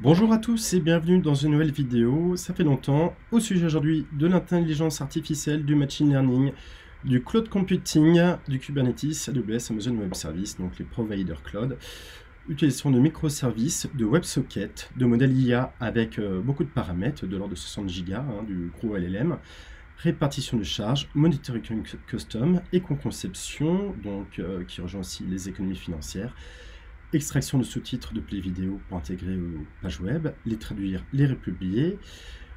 Bonjour à tous et bienvenue dans une nouvelle vidéo, ça fait longtemps, au sujet aujourd'hui de l'intelligence artificielle, du machine learning, du cloud computing, du Kubernetes, AWS, Amazon Web Services, donc les providers cloud, utilisation de microservices, de WebSockets, de modèles IA avec beaucoup de paramètres, de l'ordre de 60 Go, du gros LLM, répartition de charges, monitoring custom, éco-conception, donc qui rejoint aussi les économies financières, extraction de sous-titres de play vidéo pour intégrer aux pages web, les traduire, les republier.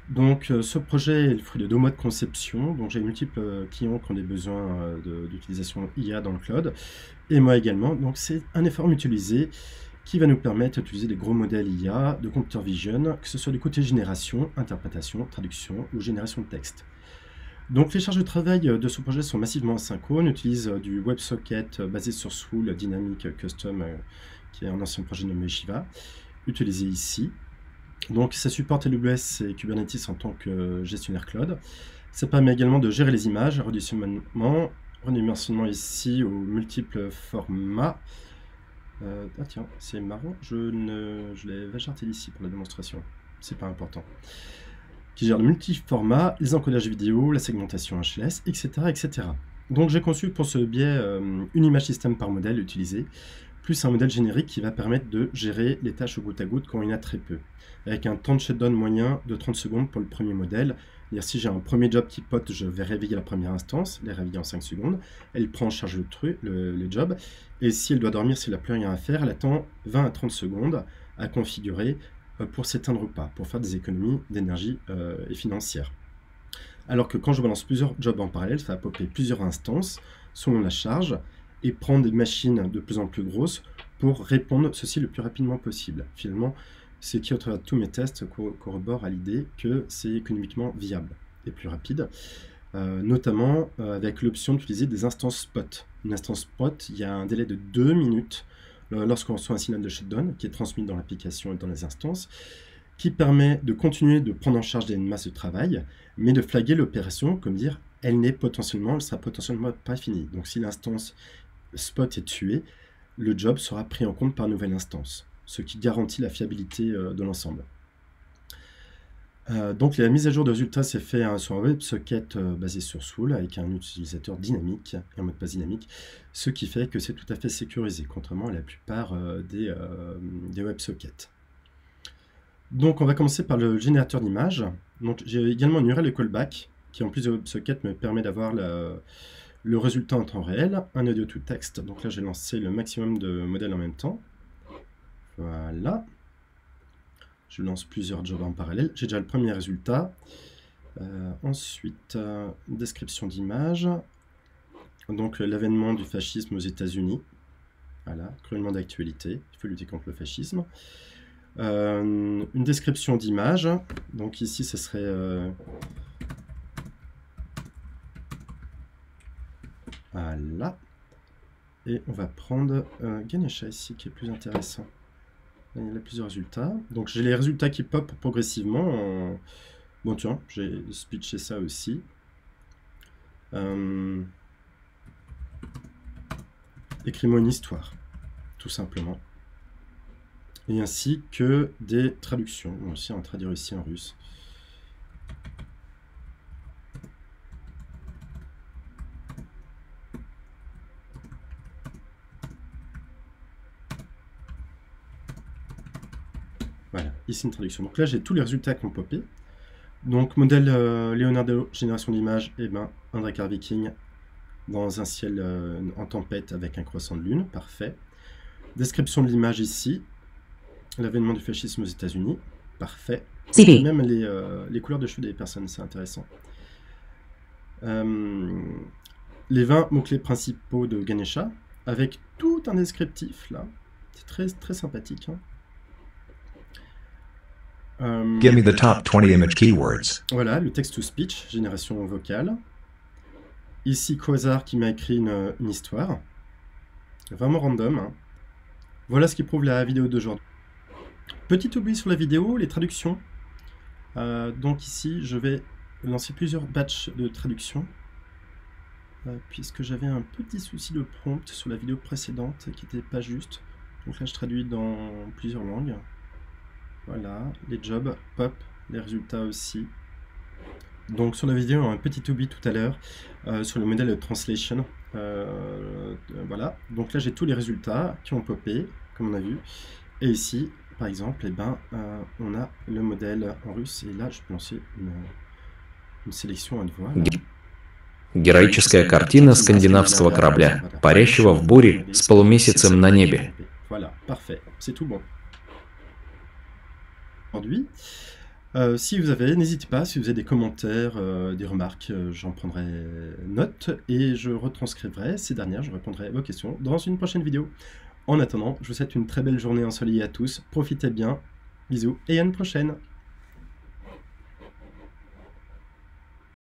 Donc ce projet est le fruit de 2 mois de conception, donc j'ai multiples clients qui ont des besoins d'utilisation IA dans le cloud, et moi également, donc c'est un effort mutualisé qui va nous permettre d'utiliser des gros modèles IA de computer vision, que ce soit du côté génération, interprétation, traduction ou génération de texte. Donc les charges de travail de ce projet sont massivement asynchrones, on utilise du WebSocket basé sur Swool Dynamic Custom, qui est un ancien projet nommé Shiva, utilisé ici. Donc ça supporte AWS et Kubernetes en tant que gestionnaire cloud. Ça permet également de gérer les images, redimensionnement ici aux multiples formats. Ah tiens, c'est marrant, je l'ai vajarté ici pour la démonstration, c'est pas important. Qui gère le multiformat, les encodages vidéo, la segmentation HLS, etc. etc. Donc j'ai conçu pour ce biais une image système par modèle utilisée, plus un modèle générique qui va permettre de gérer les tâches au goutte à goutte quand il y en a très peu, avec un temps de shutdown moyen de 30 secondes pour le premier modèle. C'est-à-dire si j'ai un premier job qui pote, je vais réveiller la première instance, les réveiller en 5 secondes, elle prend en charge le job, et si elle doit dormir, s'il n'a plus rien à faire, elle attend 20 à 30 secondes à configurer pour s'éteindre ou pas, pour faire des économies d'énergie et financières. Alors que quand je balance plusieurs jobs en parallèle, ça va popper plusieurs instances selon la charge et prendre des machines de plus en plus grosses pour répondre ceci le plus rapidement possible. Finalement, ce qui, au travers de tous mes tests, corrobore à l'idée que c'est économiquement viable et plus rapide, notamment avec l'option d'utiliser des instances spot. Une instance spot, il y a un délai de 2 minutes lorsqu'on reçoit un signal de shutdown qui est transmis dans l'application et dans les instances, qui permet de continuer de prendre en charge des masses de travail, mais de flaguer l'opération, comme dire, elle sera potentiellement pas finie. Donc si l'instance spot est tuée, le job sera pris en compte par une nouvelle instance, ce qui garantit la fiabilité de l'ensemble. Donc la mise à jour de résultats s'est fait sur un WebSocket basé sur Swool avec un utilisateur dynamique et un mot de passe dynamique, ce qui fait que c'est tout à fait sécurisé, contrairement à la plupart des WebSockets. Donc on va commencer par le générateur d'images. Donc j'ai également une URL de callback qui en plus de WebSocket me permet d'avoir le résultat en temps réel, un audio to text. Donc là j'ai lancé le maximum de modèles en même temps. Voilà. Je lance plusieurs jobs en parallèle. J'ai déjà le premier résultat. Ensuite, description d'image. Donc, l'avènement du fascisme aux États-Unis. Voilà, cruellement d'actualité. Il faut lutter contre le fascisme. Une description d'image. Donc, ici, ce serait. Voilà. Et on va prendre Ganesha ici, qui est plus intéressant. Il y a plusieurs résultats. Donc j'ai les résultats qui pop progressivement. Bon tiens, j'ai speedché ça aussi. Écris-moi une histoire, tout simplement. Et ainsi que des traductions. On va aussi en traduire ici en russe. Voilà, ici une traduction. Donc là, j'ai tous les résultats qui ont popé. Donc, modèle Leonardo, génération d'images, et ben, un Drakkar Viking dans un ciel en tempête avec un croissant de lune, parfait. Description de l'image ici, l'avènement du fascisme aux États-Unis, parfait. Et même les couleurs de cheveux des personnes, c'est intéressant. Les 20 mots-clés principaux de Ganesha, avec tout un descriptif là, c'est très, très sympathique. Hein. Give me the top 20 image keywords. Voilà, le text-to-speech, génération vocale. Ici, Quasar qui m'a écrit une histoire. Vraiment random. Hein. Voilà ce qui prouve la vidéo d'aujourd'hui. Petit oubli sur la vidéo, les traductions. Donc ici, je vais lancer plusieurs batchs de traduction. Puisque j'avais un petit souci de prompt sur la vidéo précédente qui n'était pas juste. Donc là, je traduis dans plusieurs langues. Voilà, les jobs, pop, les résultats aussi. Donc sur la vidéo, on a un petit oubli tout à l'heure sur le modèle translation. Voilà, donc là j'ai tous les résultats qui ont popé, comme on a vu. Et ici, par exemple, on a le modèle en russe. Et là, je peux lancer une sélection à voix. Героическая картина скандинавского корабля, парящего в буре с полумесяцем на небе. Voilà, parfait, c'est tout bon. Aujourd'hui, si vous avez, n'hésitez pas, si vous avez des commentaires, des remarques, j'en prendrai note et je retranscrirai ces dernières, je répondrai à vos questions dans une prochaine vidéo. En attendant, je vous souhaite une très belle journée ensoleillée à tous, profitez bien, bisous et à une prochaine.